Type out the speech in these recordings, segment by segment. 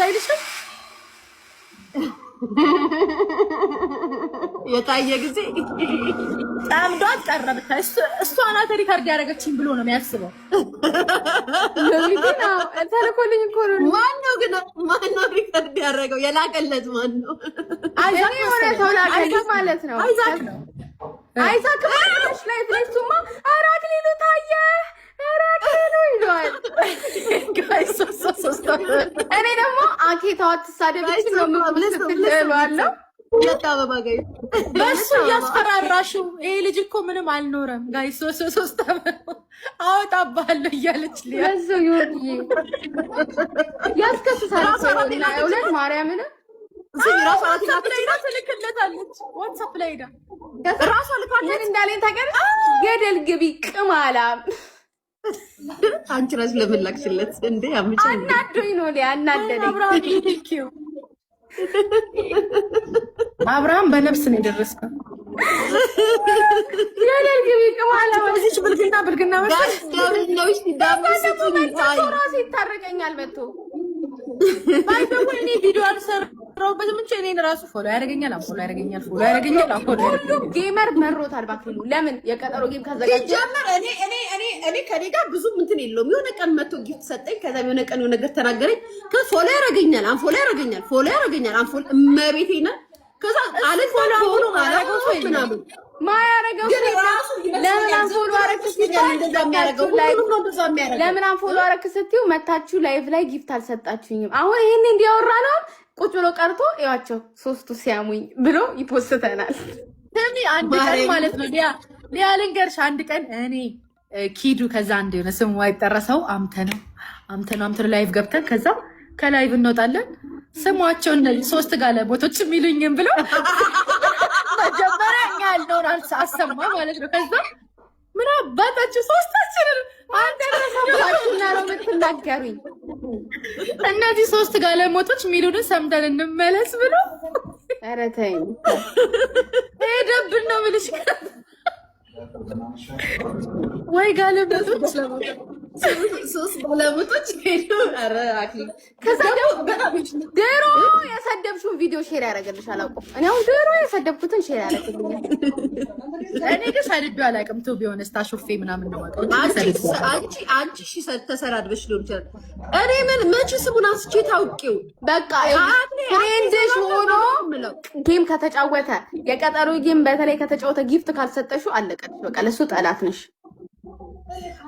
አይልሽም? የታየ ጊዜ ጠምዷት ቀረ ብታይ እሷ ናት ሪካርድ ያደረገችኝ ብሎ ነው የሚያስበው። ተልኮልኝ እኮ ነው። ማነው ግን ማነው ሪካርድ ያደረገው? የላቀለት ማነው? አይዛክ ሆነ ተላቀለ ማለት ነው። አይዛክ ማለት ላይ ፍሬሱማ አራት ሊሉ ታየ አራት ሊሉ ይሏል። ጋይስ እኔ ደግሞ አኬታው ተሳደብች ነው ምትልባለው የታበባ ጋይስ በሱ ያስፈራራሽው ይሄ ልጅ እኮ ምንም አልኖረም። ጋይስ 3 ዓመት አወጣባለሁ እያለች ለሱ ይወጥ ያስከስሳል። እውነት ማርያምን ራሷ ትልክለታለች። ዋትስአፕ ላይ ሄዳ ራሷ ልካለች እንዳለኝ ታውቂያለሽ። ገደል ግቢ ቅማላም አንቺ ራስ ለመላክሽለት እንዴ አምጪ አናዶኝ ነው ያናደደኝ። አብርሃም በነፍስ ነው የደረስከው። ገደል ግቢ ቅማላም እዚች ብልግና ጋሽ ደብነው ሲዳምስ ራስ ይታረቀኛል መጥቶ ባይበው እኔ ቪዲዮ አልሰራሁበትም እንጂ እኔን ራሱ ፎሎ ያደርገኛል፣ አንፎሎ ያደርገኛል፣ ፎሎ ያደርገኛል፣ አንፎሎ ያደርገኛል። ጌመር መሮታል ባክሉ። ለምን የቀጠሮ ጌም ካዘጋጀ ጀመር እኔ ከኔ ጋር ብዙም እንትን የለውም። የሆነ ቀን መጥቶ ጊፍት ሰጠኝ። ከዛ የሆነ ቀን የሆነ ነገር ተናገረኝ። ከፎሎ ያደርገኛል፣ አንፎሎ ያደርገኛል፣ ፎሎ ያደርገኛል፣ አንፎሎ እመቤቴና ከዛ አለኝ ፎሎ ፎሎ አላቆሶ ምናምን ማያረገው ለምን አንፎሎ አረክ ለምን አንፎሎ አረክ ስትዩ መታችሁ ላይቭ ላይ ጊፍት አልሰጣችሁኝም። አሁን ይሄን እንዲያወራ ነው ቁጭ ብሎ ቀርቶ ያቸው ሶስቱ ሲያሙኝ ብሎ ይፖስተናል። ተሚ አንድ ቀን ማለት ነው ሊያ ልንገርሽ፣ አንድ ቀን እኔ ኪዱ ከዛ አንድ የሆነ ስሙ አይጠረሰው አምተ ነው ላይቭ ገብተን ከዛ ከላይቭ እንወጣለን። ስሟቸው እነዚህ 3 ጋለሞቶች የሚሉኝም ብሎ መጀመሪያ እኛ ያልነውን አሰማ ማለት ነው። ከዛ ምን አባታችሁ 3ታችንን አንደረሰባችሁና ነው የምትናገሩኝ። እነዚህ 3 ጋለሞቶች የሚሉንን ሰምተን እንመለስ ብሎ ኧረ ተይኝ ሄደብን ነው የምልሽ። ወይ ጋለሞቶች 3 ጋለሞቶች ሄዱ። ኧረ አክሊ ከዛ ድሮ የሰደብሽውን ቪዲዮ ሼር ያደርግልሻል። አውቀው እኔ አሁን ድሮ የሰደብኩትን ሼር ያደርግልኛል። እኔ ግን ሰድቤው አላውቅም። ቱ ቢሆን ስታሾፌ ምናምን ነው ማለት አንቺ እሺ ተሰራድበሽ ሊሆን ይችላል። እኔ ምን መቼ ስሙን አንስቼ ታውቂው? በቃ ፍሬንድሽ ሆኖ ጌም ከተጫወተ የቀጠሮ ጌም በተለይ ከተጫወተ ጊፍት ካልሰጠሽው አለቀሽ። በቃ ለሱ ጠላት ነሽ።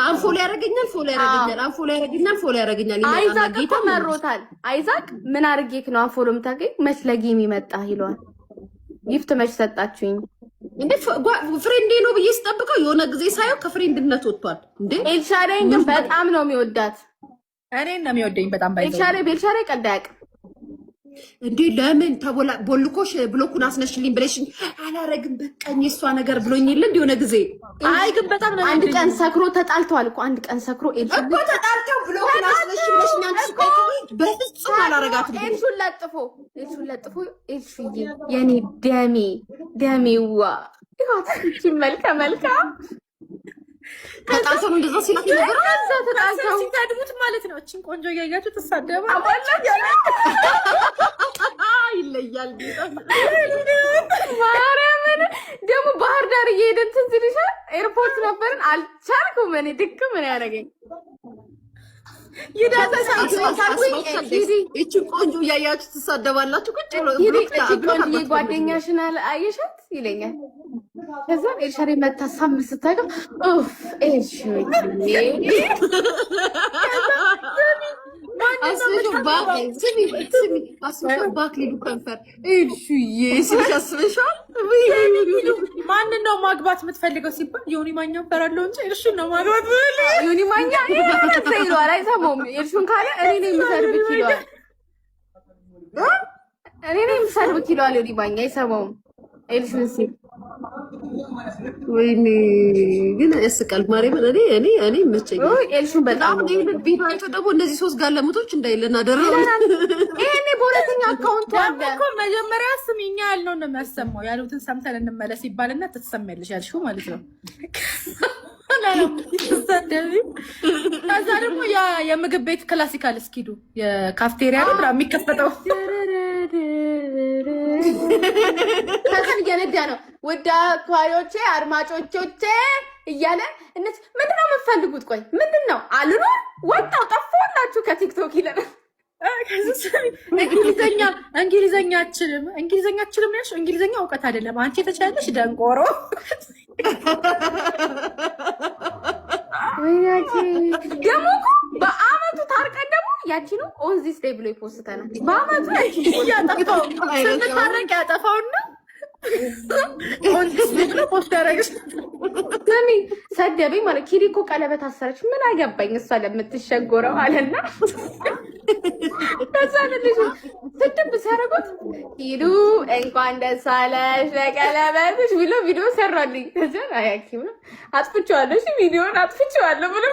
አንፎሎ ያደርገኛል፣ ፎሎ ያደርገኛል፣ አንፎሎ ያደርገኛል፣ ፎሎ ያደርገኛል። አይዛክ እኮ መሮታል። አይዛክ ምን አድርጌክ ነው አንፎሎ የምታገኝ? መች ለጌም ይመጣ ይለዋል። ጊፍት መች ሰጣችሁኝ እንዴ? ፍሬንዴ ነው ብዬ ስጠብቀው የሆነ ጊዜ ሳየው ከፍሬንድነት ወጥቷል። እንዴ ኤልሻዳይን ግን በጣም ነው የሚወዳት። እኔን ነው የሚወደኝ በጣም ባይዘው ቤልሻዳይ ቀልድ አያውቅም እንዴ? ለምን ቦልኮሽ ብሎኩን አስነሽልኝ ብለሽኝ አላረግም በቃኝ የሷ ነገር ብሎኝ የለ እንዴ የሆነ ጊዜ። አይ ግን በጣም ነው አንድ ቀን ሰክሮ ተጣልተዋል እኮ አንድ ቀን ሰክሮ እኮ ተጣልተው ብሎኩን አስነሽልኝ ብለሽኝ አንቺ በፍጹም አላረጋትም። ኤልሹን ለጥፎ ኤልሹዬ የኔ ደሜዋ ይሁት መልካ ተጣልተው እንደዛ ሲላት ነገር ተጣልተው ሲታድሙት ማለት ነው። እቺን ቆንጆ እያያችሁ ተሳደባ ይለያል። ማርያምን ደግሞ ባህር ዳር እየሄድን ትዝ ይልሻል። ኤርፖርት ነበርን አልቻልኩም እኔ ድክም ምን ያደረገኝ እቺ ቆንጆ እያያችሁ ትሳደባላችሁ። ቁጭ ብሎ ቆንጆ ጓደኛሽን አየሻት ይለኛል። ከዛ ኤልሻሪ መታ ሳም ስታገው ኡፍ ኤልሻሪ ባክሊዱ ከንፈር ኤልሹዬ ሲያስበሻል። ማንን ነው ማግባት የምትፈልገው ሲባል ዮኒ ማኛ ፈራለው እንጂ ኤልሹን ነው ማግባት ዮኒ ማኛ ይለዋል። አይሰማውም። ኤልሹን ካለ እኔ ነኝ የምሰርብክ ይለዋል። ዮኒ ማኛ አይሰማውም። ኤልሹን ሲል ወይኔ ግን ያስቃል። ማርያምን እኔ ይመቸኛል። ኤልሹን በጣም ቪዲዮ አይቶ ደግሞ እነዚህ 3 ጋለሞቶች እንዳይለና ደረው ይሄኔ በሁለተኛ አካውንት አለ እኮ መጀመሪያ ስሚኛ ያልነው ነው የሚያሰማው። ያሉትን ሰምተን እንመለስ ይባልና ትሰማያለሽ ያልሽው ማለት ነው። ከዛ ደግሞ የምግብ ቤት ክላሲካል እስኪዱ የካፍቴሪያ ነው የሚከፈተው ከሰል እየነዳ ነው። ውድ አክባሪዎቼ አድማጮቼ እያለ እነዚህ ምንድነው የምትፈልጉት? ቆይ ምንድነው አልኖ ወጣው ጠፋላችሁ ከቲክቶክ ይለናል። እንግሊዘኛ አችልም ያልሽው እንግሊዘኛ እውቀት አይደለም። አንቺ የተቻለሽ ደንቆሮ። ደግሞ በአመቱ ታርቀን ደግሞ ያቺ ነው ኦን ዚስ ዴይ ብሎ ይፖስተናል። በአመቱ ያጠፋው ስንታረቅ ያጠፋውና ኦን ዚስ ዴይ ብሎ ፖስት ያደረግሽ ስሚ ሰደበኝ ማለት ኪሪ እኮ ቀለበት አሰረች። ምን አገባኝ እሷ ለምትሸጎረው አለና ከዛ ልጅ ስድብ ሲያደርጉት ሂዱ እንኳን ደስ አለሽ ለቀለበትሽ ብሎ ቪዲዮ ሰራልኝ። ከዛ አያኪም ነው አጥፍቼዋለሁ። እሺ ቪዲዮን አጥፍቼዋለሁ ብሎ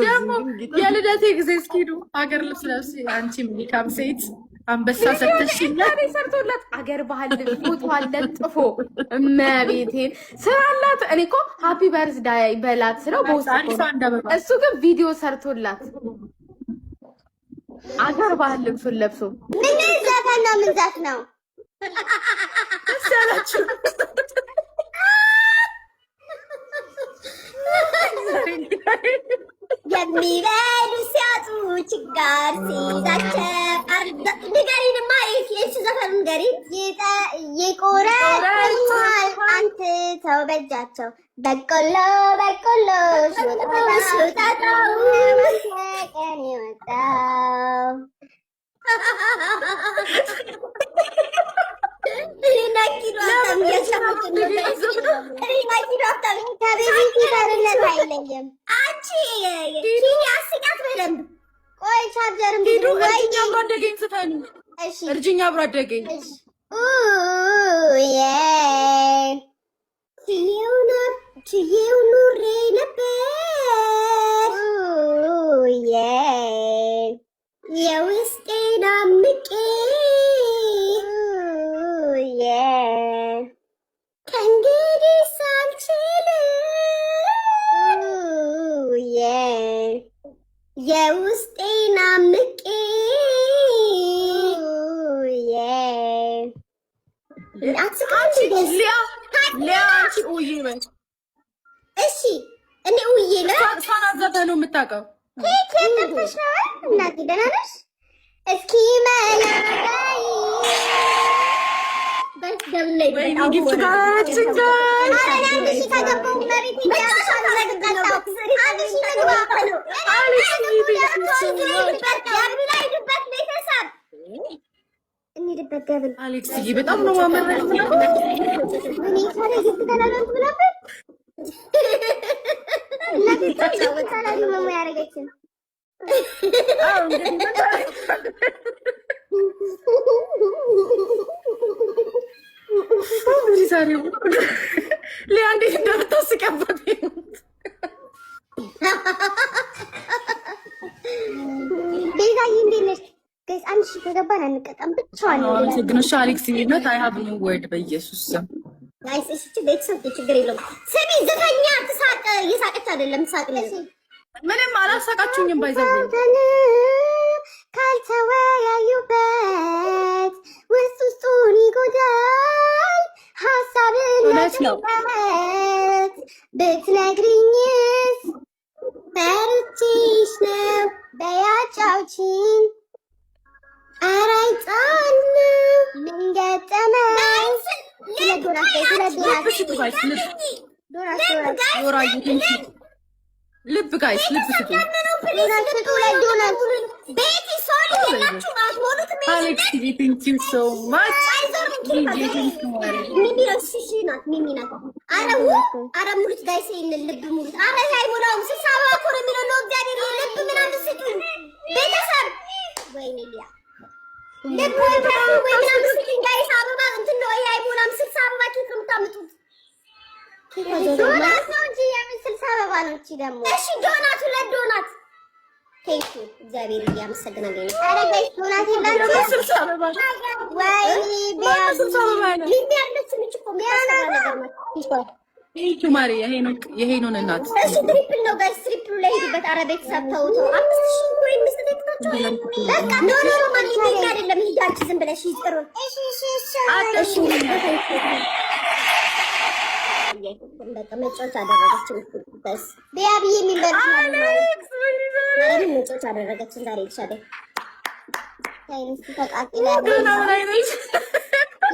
ደግሞ የልደቴ ጊዜ እስኪዱ አገር ልብስ ለብስ አንቺ ሚካም ሴት አንበሳ ሰጥተሽኛል ሰርቶላት አገር ባህል ፎቶ አለጥፎ እመቤቴን ስራላት። እኔ እኮ ሃፒ በርዝዳይ በላት ስለው እሱ ግን ቪዲዮ ሰርቶላት አገር ባህል ልብሱን ለብሶ ምን ዘፈን ነው? ምን ዘፈን ነው? ሰላችሁ የሚበሉ ሲያጡ ችጋር ሲይዛቸው ንገሪንማ የእሱ ዘፈን ንገሪን። ይቆረጡሃል አንተ ተው በጃቸው በቆሎ ሹጣጣው ቀን ይወጣው እርጅኛ አብሮ አደገኝ ችዬው ኑሬ ነበር የውስጤን አምቄ ከእንግዲህ ሳልችል የውስጤን አምቄ እሺ እኔ ውዬ ሳናዘፈ ነው የምታውቀው። ኬክ ያጠፍሽ ነው እናቴ ደህና ነሽ? እስኪ መላላይ አሌክስዬ በጣም ነው ማመረቅ ሊያ እንዴት እንደምታስቀበት ቤዛዬ እንዴት ነሽ? ጋይስ አንድ ሺህ ከገባን አንቀጣም ብቻዋን ነው። አመሰግናለሁ አሌክስዬ። ነት አይ ሃቭ ኖ ወርድ በኢየሱስ ስም ጋይስ። እሺ ቤተሰብ ችግር የለውም። ስሚ ዘፈኛ ትሳቅ እየሳቀች አይደለም ትሳቅ ነው። ምንም አላሳቃችሁኝም። ባይዘው ካልተወያዩበት ውስጥ ውስጡን ይጎዳል ሀሳብን ለጭበት ብትነግሪኝስ ፈርቼሽ ነው በያጫውቺን አራይጣን ምን ገጠመኝ ልብ ጋይስ ልብ ስጡ። አሌክስ ቴንክ ዩ ሶ ማች ዶናት ነው እንጂ የምን 60 አበባ ነው እንጂ ደግሞ። እሺ ዶናት ሁለት ዶናት ቴንክ ዩ እግዚአብሔር ያመሰግናለሁ። አረ ጋይስ ዶናት ይላችሁ 60 አበባ ወይ ቢያ 60 አበባ ነው ሊሚያለች ልጅ እኮ ቢያና ነገር ነው ማሪ የሄኖን እናት እሺ ትሪፕል ነው ጋይስ፣ ትሪፕሉ ላይ ሄዱበት። ኧረ ቤተሰብ ተውተው 5000 ብር የሚስተካከላቸው በቃ ኖ ማለት ነው አይደለም። ሂዳች ዝም ብለሽ ይጥሩ። እሺ በቃ መጫወቻ አደረገችን። በስ ቢያቢ የሚበርሽ አሌክስ ምን መጫወቻ አደረገችን ዛሬ ይሻለ ታይንስ ተቃቂላ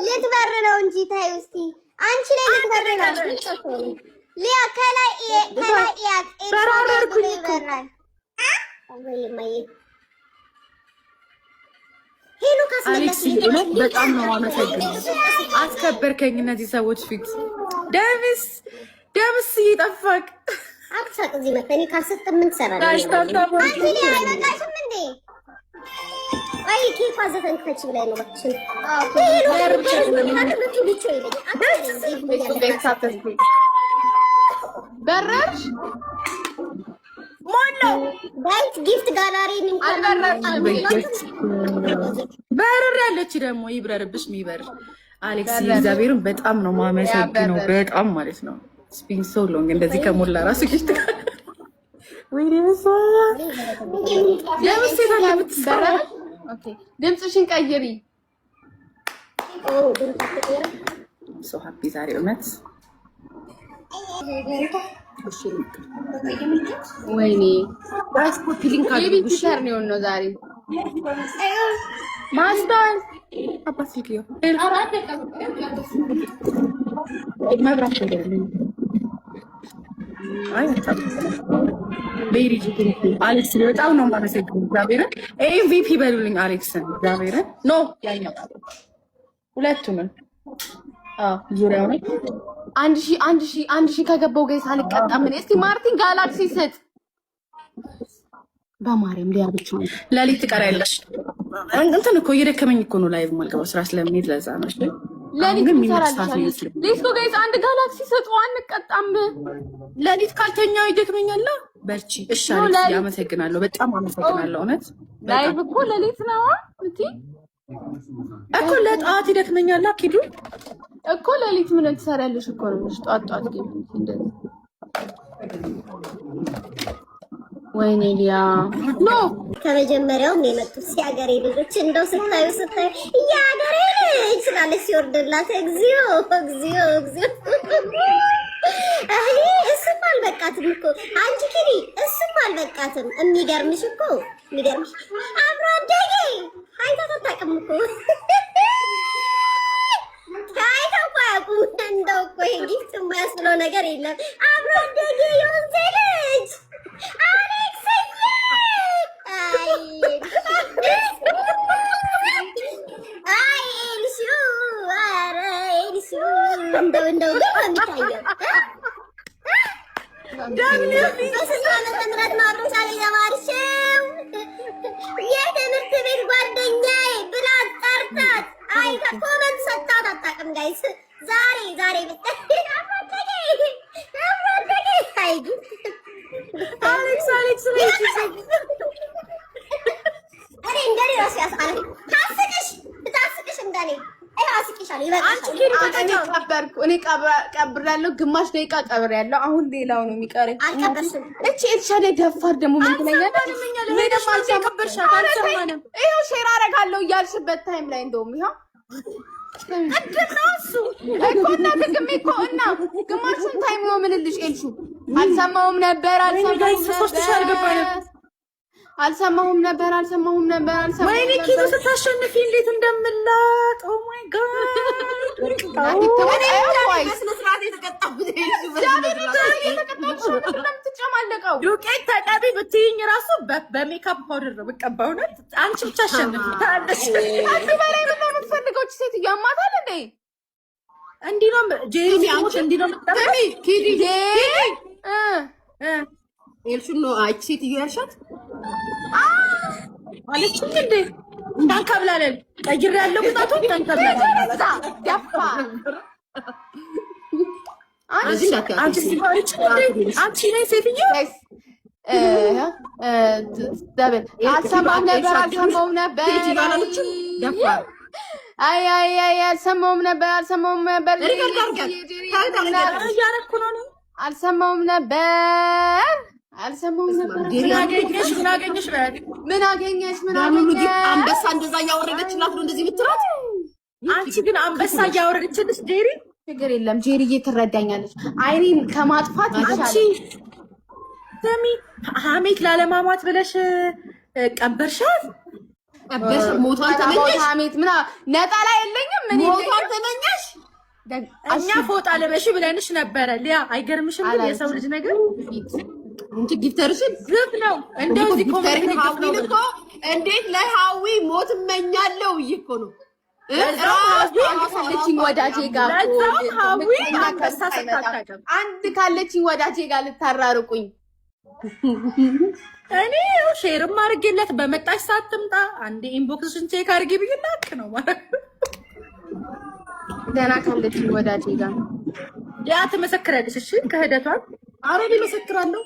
ልትበር ነው እንጂ ታዩ እስቲ አንቺ ላይ ልትበር ነው ሊያ ከላይ በራበርኩኝ ይበራል ወይ ማይ ሄሎ አሌክስ በጣም ነው አመሰግናለሁ። አስከበርከኝ እነዚህ ሰዎች ፊት። ደምስ ይጠፋቅ አትሳቅ። እዚህ መተኒ ካልሰጥ ምን ትሰራለሽ? አንቺ ላይ አይበቃሽም እንዴ? አይ ኬክ አዘፈን ከች ብላይ ነው ባክሽን። በረርሽ ሞሎ ባይት ጊፍት ጋላሪ በረር ያለች ደግሞ ይብረርብሽ ሚበር አሌክስ እግዚአብሔርን በጣም ነው ማመሰግነው። በጣም ማለት ነው ስፒን ሶ ሎንግ እንደዚህ ከሞላ ራሱ ጊፍት ጋር ወይ ደምሳ ለምስቴታ ለምትሰራ ኦኬ ድምጽሽን ቀይሪ። ሶ ሃፒ ዛሬ እውነት ወይኔ ፓስፖርት ሊንክ አድርጉሽ ነው ዛሬ ማስታል አባስ ልክዮ መብራት ይደረልኝ። አይ ቤሪ አሌክስ በጣም ነው የማመሰግነው። እግዚአብሔርን ኤምቪፒ በሉልኝ አሌክስን። እግዚአብሔርን ኖ ያኛው ሁለቱንም ዙሪያው ነው። አንድ ሺህ ከገባው ጋይስ አልቀጣም። እስቲ ማርቲን ጋላክሲ ስጥ በማርያም ሊያ ብቻ ለሊት ትቀሪያለሽ። እንትን እኮ እየደከመኝ እኮ ነው ላይቭ ማልገባው ስራ ስለሚሄድ ለዛ ነው። ለሊት ትሰራለሽ። ሌትስ ጎ ጋይስ አንድ ጋላክሲ ስጡ አንቀጣም። ለሊት ካልተኛው ይደክመኛል። በርቺ እሺ አሌክስ አመሰግናለሁ። በጣም አመሰግናለሁ። እውነት ላይቭ እኮ ለሊት ነው እንዴ? እኮ ለጠዋት ይደክመኛል። ኪዱ እኮ ለሊት ምን ትሰሪያለሽ እኮ ነው ጧት ግን እንደዚህ ወይኔ ሊያ ኖ ከመጀመሪያው ነው የመጡት ሲያገሬ ልጆች እንደው ስታዩ ያገሬ ልጅ ስላለች ሲወርድላት እግዚኦ አይ እሱም አልበቃትም እኮ አንቺ ኪሪ እሱም አልበቃትም። የሚገርምሽ አብሮ አደጌ አይተው አታውቅም እኮ አይተው እኮ አያውቁም። እንደው እኮ ይሄ ጊፍት የማያስብለው ነገር የለም። አብሮ አደጌ የወንዜ ልጅ አሌክስ እንደው ግን የሚታየው የትምህርት ቤት ጓደኛዬ ብላ ጠርታት አይታ ኮመንት ሰጣት አታውቅም። ጋይስ ዛሬ አሌክስ እኔ እንደኔ ራሱ ያሳለ ታስቅሽ እንደኔ እኔ ቀብሬያለሁ። ግማሽ ደቂቃ ቀብሬያለሁ። አሁን ሌላው ነው የሚቀረኝ። እቺ ኤልሻዳይ ደፋር ደግሞ ምን ትለኛለች? ይኸው ሼር አደርጋለሁ እያልሽበት ታይም ላይ እንደውም ይኸው እኮ እና ጥቅሜ እኮ እና ግማሹን ታይም ነው የምልልሽ። ኤልሹ አልሰማሁም ነበር። ወይኔ ኪዱ ስታሸንፊ እንዴት እንደምላት ኦ ማይ ጋድ ዱቄት ተቀቢ ብትይኝ ራሱ በሜካፕ ፓውደር ነው የምቀባው። እውነት አንቺ ብቻ አሸንፊ ታለሽ። አንቺ በላይ ምን ነው የምትፈልገው? ሴትዮ ያማታል እንዴ? እንዲህ ነው ጄሪ አንቺ እንዲህ ነው የምትጠብቂ ኪዲ ኤልሹን ነው አይቺ ሴትዮ ያልሻት አለችኝ እንዴ? እንዳንከብላለን ቀይር ያለው ቁጣቱ እንዳንከብላለን ደፋ አንቺ ነይ ሴትዮ አልሰማሁም ነበር አይ አልሰማሁም ነበር አልሰማሁም ነበር ምን አገኘሽ አንበሳ እንደዛ እያወረደችላት ነው እንደዚህ የምትላት አንቺ ግን አንበሳ እያወረደችልሽ ጄሪ ችግር የለም ጄሪዬ ትረዳኛለች አይኔን ከማጥፋት ይሻላል ስሚ ሀሜት ላለማማት ብለሽ ቀበርሻት ሞቷን ተመኘሽ ሀሜት ምና ነጠላ የለኝም ምን ሞቷን ተመኘሽ እኛ ፎጣ ለበሽ ብለንሽ ነበረ ሊያ አይገርምሽም ግን የሰው ልጅ ነገር እንት ጊፍተርሽን ዝም ነው እንደዚህ ኮሜንት ነው እኮ እንዴት ለሃዊ ሞት እመኛለሁ ይኮ ነው ካለችኝ ወዳጄ ጋር አንድ ካለችኝ ወዳጄ ጋር ልታራርቁኝ እኔ ሼርም አድርጌለት በመጣሽ ሰዓት ትምጣ አንዴ ኢንቦክስሽን ቼክ አድርጊ ብዬሽ ነው ማለት ደህና ካለችኝ ወዳጄ ጋር ያ ትመሰክራለሽ እሺ ከህደቷን አረ እኔ መሰክራለሁ